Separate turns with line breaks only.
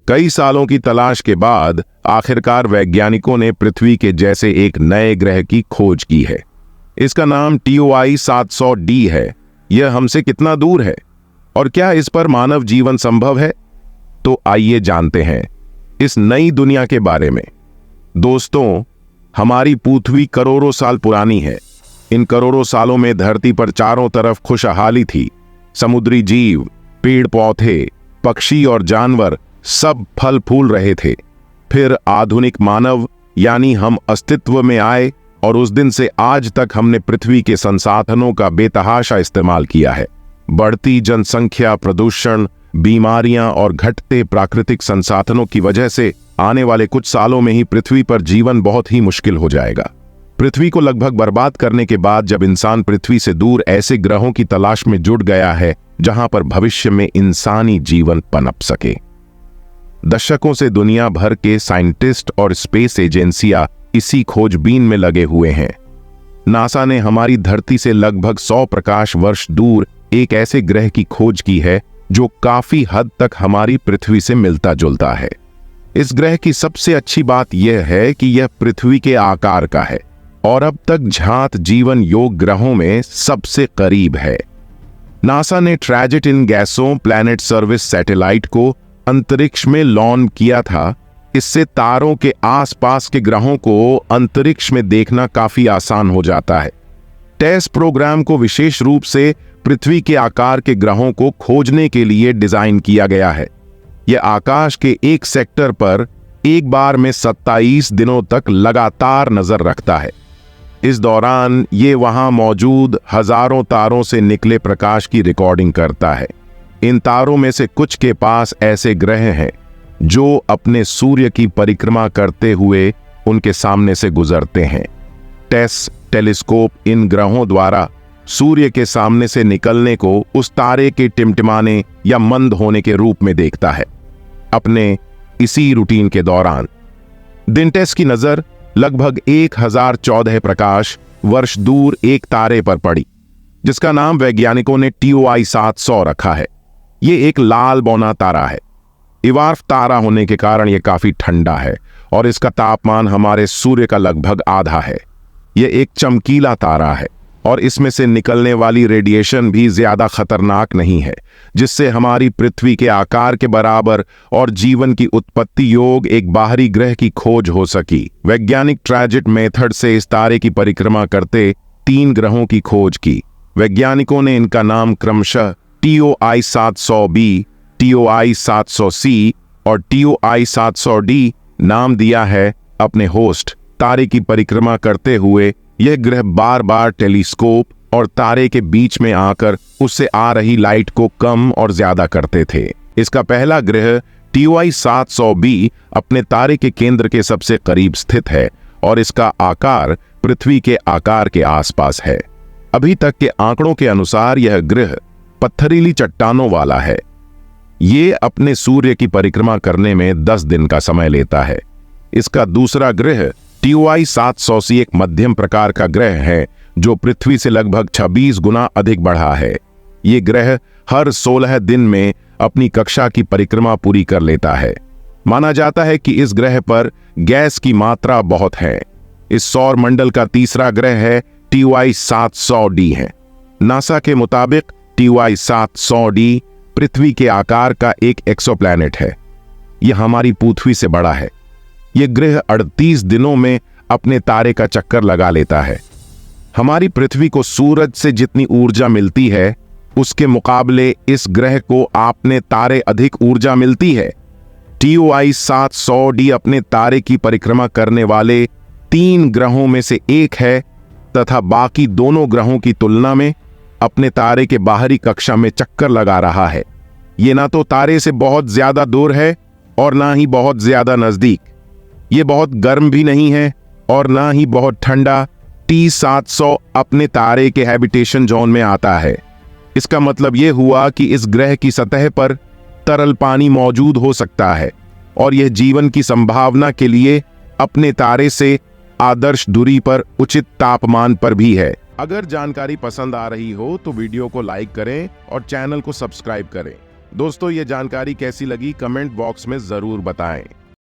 कई सालों की तलाश के बाद आखिरकार वैज्ञानिकों ने पृथ्वी के जैसे एक नए ग्रह की खोज की है। इसका नाम TOI 700d है। यह हमसे कितना दूर है और क्या इस पर मानव जीवन संभव है? तो आइए जानते हैं इस नई दुनिया के बारे में। दोस्तों, हमारी पृथ्वी करोड़ों साल पुरानी है। इन करोड़ों सालों में धरती पर चारों तरफ खुशहाली थी। समुद्री जीव, पेड़ पौधे, पक्षी और जानवर सब फल फूल रहे थे। फिर आधुनिक मानव यानी हम अस्तित्व में आए और उस दिन से आज तक हमने पृथ्वी के संसाधनों का बेतहाशा इस्तेमाल किया है। बढ़ती जनसंख्या, प्रदूषण, बीमारियां और घटते प्राकृतिक संसाधनों की वजह से आने वाले कुछ सालों में ही पृथ्वी पर जीवन बहुत ही मुश्किल हो जाएगा। पृथ्वी को लगभग बर्बाद करने के बाद जब इंसान पृथ्वी से दूर ऐसे ग्रहों की तलाश में जुट गया है जहां पर भविष्य में इंसानी जीवन पनप सके। दशकों से दुनिया भर के साइंटिस्ट और स्पेस एजेंसियां इसी खोजबीन में लगे हुए हैं। नासा ने हमारी धरती से लगभग 100 प्रकाश वर्ष दूर एक ऐसे ग्रह की खोज की है जो काफी हद तक हमारी पृथ्वी से मिलता जुलता है। इस ग्रह की सबसे अच्छी बात यह है कि यह पृथ्वी के आकार का है और अब तक ज्ञात जीवन योग ग्रहों में सबसे करीब है। नासा ने ट्रैजिट इन गैसों प्लैनेट सर्विस सैटेलाइट को अंतरिक्ष में लॉन्च किया था। इससे तारों के आसपास के ग्रहों को अंतरिक्ष में देखना काफी आसान हो जाता है। टेस्ट प्रोग्राम को विशेष रूप से पृथ्वी के आकार के ग्रहों को खोजने के लिए डिजाइन किया गया है। यह आकाश के एक सेक्टर पर एक बार में 27 दिनों तक लगातार नजर रखता है। इस दौरान ये वहां मौजूद हजारों तारों से निकले प्रकाश की रिकॉर्डिंग करता है। इन तारों में से कुछ के पास ऐसे ग्रह हैं जो अपने सूर्य की परिक्रमा करते हुए उनके सामने से गुजरते हैं। टेस टेलीस्कोप इन ग्रहों द्वारा सूर्य के सामने से निकलने को उस तारे के टिमटिमाने या मंद होने के रूप में देखता है। अपने इसी रूटीन के दौरान दिनटेस की नजर लगभग 1014 प्रकाश वर्ष दूर एक तारे पर पड़ी जिसका नाम वैज्ञानिकों ने TOI 700 रखा है। यह एक लाल बौना तारा है। इवार्फ तारा होने के कारण यह काफी ठंडा है और इसका तापमान हमारे सूर्य का लगभग आधा है। यह एक चमकीला तारा है और इसमें से निकलने वाली रेडिएशन भी ज्यादा खतरनाक नहीं है, जिससे हमारी पृथ्वी के आकार के बराबर और जीवन की उत्पत्ति योग एक बाहरी ग्रह की खोज हो सकी। वैज्ञानिक ट्रैजिट मेथड से इस तारे की परिक्रमा करते 3 ग्रहों की खोज की। वैज्ञानिकों ने इनका नाम क्रमशः TOI 700b, TOI 700c और TOI 700d नाम दिया है अपने होस्ट तारे की परिक्रमा करते हुए यह ग्रह बार बार टेलीस्कोप और तारे के बीच में आकर उससे आ रही लाइट को कम और ज्यादा करते थे। इसका पहला ग्रह TOI 700b अपने तारे के केंद्र के सबसे करीब स्थित है और इसका आकार पृथ्वी के आकार के आसपास है। अभी तक के आंकड़ों के अनुसार यह ग्रह पत्थरीली चट्टानों वाला है। ये अपने सूर्य की परिक्रमा करने में 10 दिन का समय लेता है। इसका दूसरा ग्रह TOI 700c एक मध्यम प्रकार का ग्रह है जो पृथ्वी से लगभग 26 गुना अधिक बड़ा है। ये ग्रह हर 16 दिन में अपनी कक्षा की परिक्रमा पूरी कर लेता है। माना जाता है कि इस ग्रह पर गैस की मात्रा बहुत है। इस सौर मंडल का तीसरा ग्रह है TOI 700d है। नासा के मुताबिक TOI 700d पृथ्वी के आकार का एक एक्सोप्लैनेट है। यह हमारी पृथ्वी से बड़ा है। यह ग्रह 38 दिनों में अपने तारे का चक्कर लगा लेता है। हमारी पृथ्वी को सूरज से जितनी ऊर्जा मिलती है उसके मुकाबले इस ग्रह को अपने तारे अधिक ऊर्जा मिलती है। TOI 700d अपने तारे की परिक्रमा करने वाले 3 ग्रहों में से एक है तथा बाकी दोनों ग्रहों की तुलना में अपने तारे के बाहरी कक्षा में चक्कर लगा रहा है। ये ना तो तारे से बहुत ज्यादा दूर है और ना ही बहुत ज्यादा नजदीक। ये बहुत गर्म भी नहीं है और ना ही बहुत ठंडा। T700 अपने तारे के हैबिटेशन जोन में आता है। इसका मतलब यह हुआ कि इस ग्रह की सतह पर तरल पानी मौजूद हो सकता है और यह जीवन की संभावना के लिए अपने तारे से आदर्श दूरी पर उचित तापमान पर भी है। अगर जानकारी पसंद आ रही हो तो वीडियो को लाइक करें और चैनल को सब्सक्राइब करें। दोस्तों, ये जानकारी कैसी लगी कमेंट बॉक्स में जरूर बताएं।